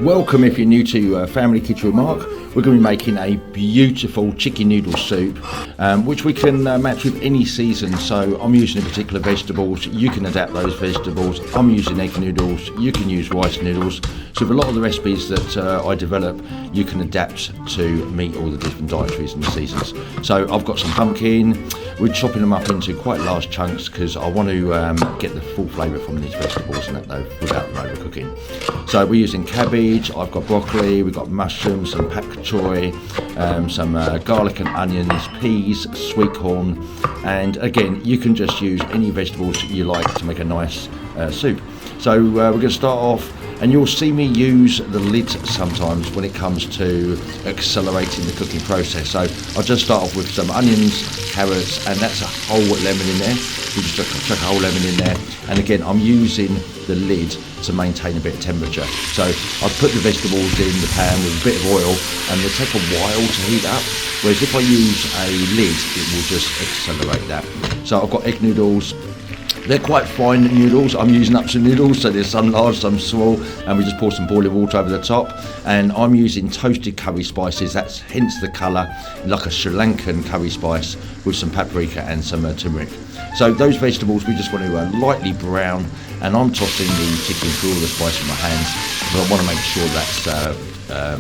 Welcome if you're new to Family Kitchen with Mark. We're going to be making a beautiful chicken noodle soup, which we can match with any season. So I'm using particular vegetables. You can adapt those vegetables. I'm using egg noodles. You can use rice noodles. So with a lot of the recipes that I develop, you can adapt to meet all the different dietaries and the seasons. So I've got some pumpkin. We're chopping them up into quite large chunks because I want to get the full flavour from these vegetables and that though without them overcooking. So we're using cabbage. I've got broccoli. We've got mushrooms, some pak choy, some garlic and onions, peas, sweet corn, and again you can just use any vegetables you like to make a nice soup. So we're going to start off, and you'll see me use the lid sometimes when it comes to accelerating the cooking process. So I'll just start off with some onions, carrots, and that's a whole lemon in there. You just chuck a whole lemon in there, and again I'm using the lid to maintain a bit of temperature. So I put the vegetables in the pan with a bit of oil, and they take a while to heat up, whereas if I use a lid it will just accelerate that. So I've got egg noodles. They're quite fine noodles. I'm using up some noodles, so there's some large, some small, and we just pour some boiling water over the top. And I'm using toasted curry spices, that's hence the colour, like a Sri Lankan curry spice with some paprika and some turmeric. So those vegetables we just want to lightly brown, and I'm tossing the chicken through all the spice in my hands, but I want to make sure that's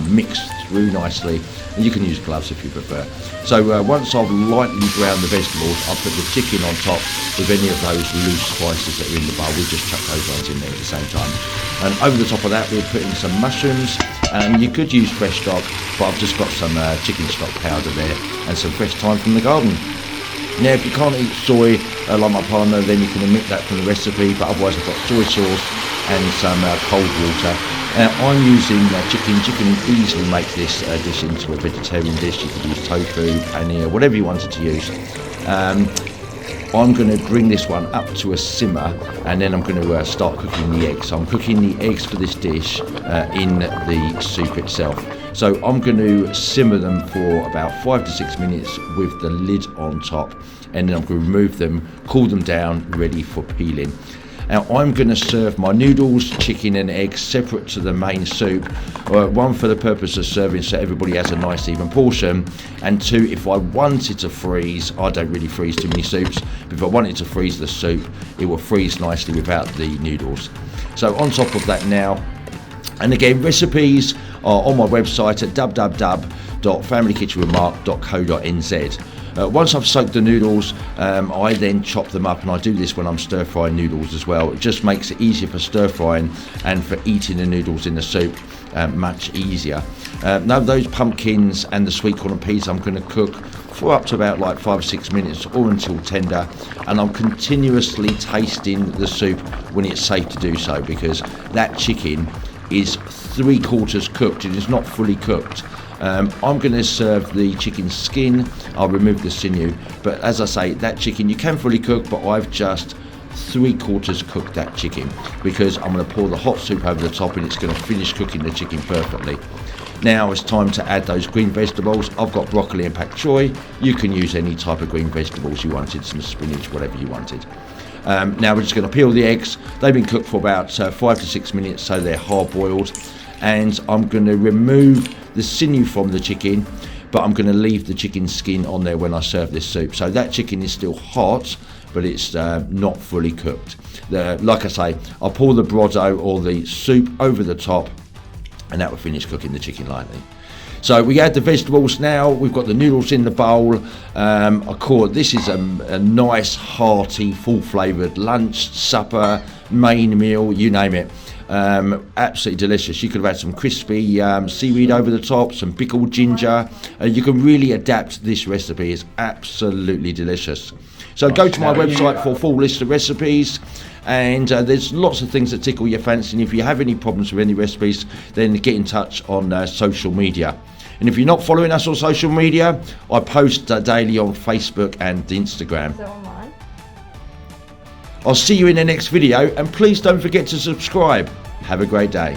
mixed through nicely. And you can use gloves if you prefer. So once I've lightly browned the vegetables, I'll put the chicken on top with any of those loose spices that are in the bowl. We just chuck those ones in there at the same time. And over the top of that, we're putting some mushrooms, and you could use fresh stock, but I've just got some chicken stock powder there and some fresh thyme from the garden. Now, if you can't eat soy like my partner, then you can omit that from the recipe, but otherwise I've got soy sauce and some cold water. I'm using chicken. You can easily make this dish into a vegetarian dish. You can use tofu, paneer, whatever you wanted to use. I'm going to bring this one up to a simmer, and then I'm going to start cooking the eggs. So I'm cooking the eggs for this dish in the soup itself. So I'm going to simmer them for about 5 to 6 minutes with the lid on top, and then I'm going to remove them, cool them down, ready for peeling. Now I'm going to serve my noodles, chicken and eggs separate to the main soup. One, for the purpose of serving so everybody has a nice even portion, and two, if I wanted to freeze, I don't really freeze too many soups, but if I wanted to freeze the soup, it will freeze nicely without the noodles. So on top of that now, and again recipes are on my website at www.familykitchenwithmark.co.nz. Once I've soaked the noodles, I then chop them up, and I do this when I'm stir frying noodles as well. It just makes it easier for stir frying and for eating the noodles in the soup, much easier. Now those pumpkins and the sweet corn and peas I'm going to cook for up to about like 5 or 6 minutes or until tender, and I'm continuously tasting the soup when it's safe to do so, because that chicken is 3/4 cooked. It is not fully cooked. I'm going to serve the chicken skin. I'll remove the sinew, but as I say, that chicken you can fully cook, but I've just 3/4 cooked that chicken because I'm going to pour the hot soup over the top, and it's going to finish cooking the chicken perfectly. Now it's time to add those green vegetables. I've got broccoli and pak choy. You can use any type of green vegetables you wanted, some spinach, whatever you wanted. Now we're just going to peel the eggs. They've been cooked for about 5 to 6 minutes, so they're hard boiled, and I'm going to remove the sinew from the chicken, but I'm going to leave the chicken skin on there when I serve this soup. So that chicken is still hot, but it's not fully cooked. Like I say, I'll pour the brodo or the soup over the top, and that will finish cooking the chicken lightly. So we add the vegetables now. We've got the noodles in the bowl. I call it, this is a nice, hearty, full flavoured lunch, supper, main meal, you name it. Absolutely delicious. You could have had some crispy seaweed over the top, some pickled ginger. You can really adapt this recipe. It's absolutely delicious. So go to my website for a full list of recipes, and there's lots of things that tickle your fancy. And if you have any problems with any recipes, then get in touch on social media. And if you're not following us on social media, I post daily on Facebook and Instagram. Is that online? I'll see you in the next video, and please don't forget to subscribe. Have a great day.